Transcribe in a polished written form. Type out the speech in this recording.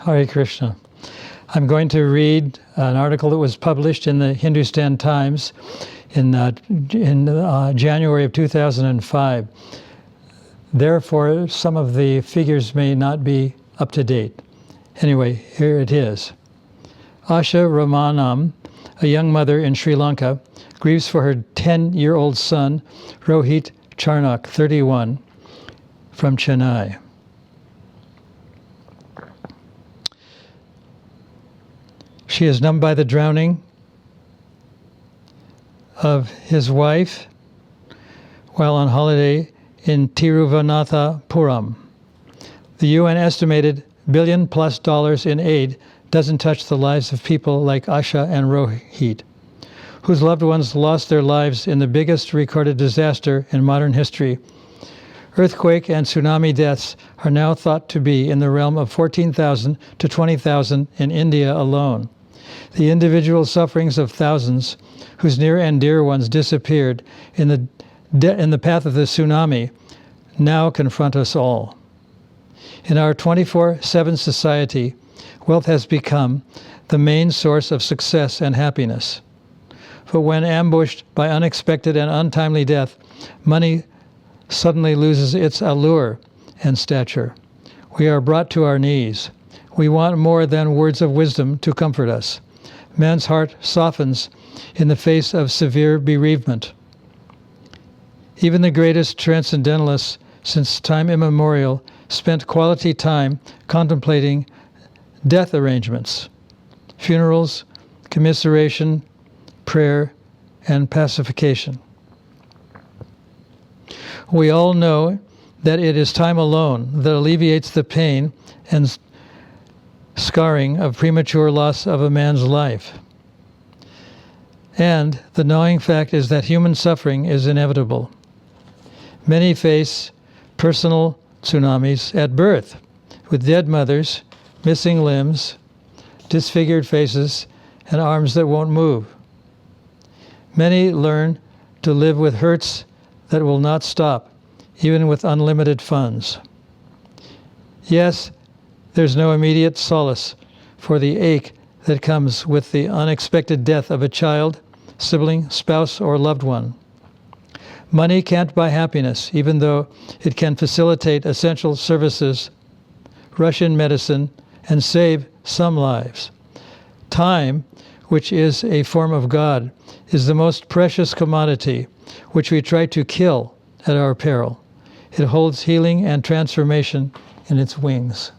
Hare Krishna. I'm going to read an article that was published in the Hindustan Times in January of 2005. Therefore, some of the figures may not be up to date. Anyway, here it is. Asha Ramanam, a young mother in Sri Lanka, grieves for her 10-year-old son, Rohit Charnak, 31, from Chennai. She is numbed by the drowning of his wife while on holiday in Tiruvananthapuram. The UN estimated $1 billion+ in aid doesn't touch the lives of people like Asha and Rohit, whose loved ones lost their lives in the biggest recorded disaster in modern history. Earthquake and tsunami deaths are now thought to be in the realm of 14,000 to 20,000 in India alone. The individual sufferings of thousands whose near and dear ones disappeared in the path of the tsunami now confront us all. In our 24/7 society, wealth has become the main source of success and happiness. But when ambushed by unexpected and untimely death, money suddenly loses its allure and stature. We are brought to our knees. We want more than words of wisdom to comfort us. Man's heart softens in the face of severe bereavement. Even the greatest transcendentalists since time immemorial spent quality time contemplating death arrangements, funerals, commiseration, prayer, and pacification. We all know that it is time alone that alleviates the pain and scarring of premature loss of a man's life. And the gnawing fact is that human suffering is inevitable. Many face personal tsunamis at birth, with dead mothers, missing limbs, disfigured faces, and arms that won't move. Many learn to live with hurts that will not stop, even with unlimited funds. Yes, there's no immediate solace for the ache that comes with the unexpected death of a child, sibling, spouse, or loved one. Money can't buy happiness, even though it can facilitate essential services, rush in medicine, and save some lives. Time, which is a form of God, is the most precious commodity, which we try to kill at our peril. It holds healing and transformation in its wings.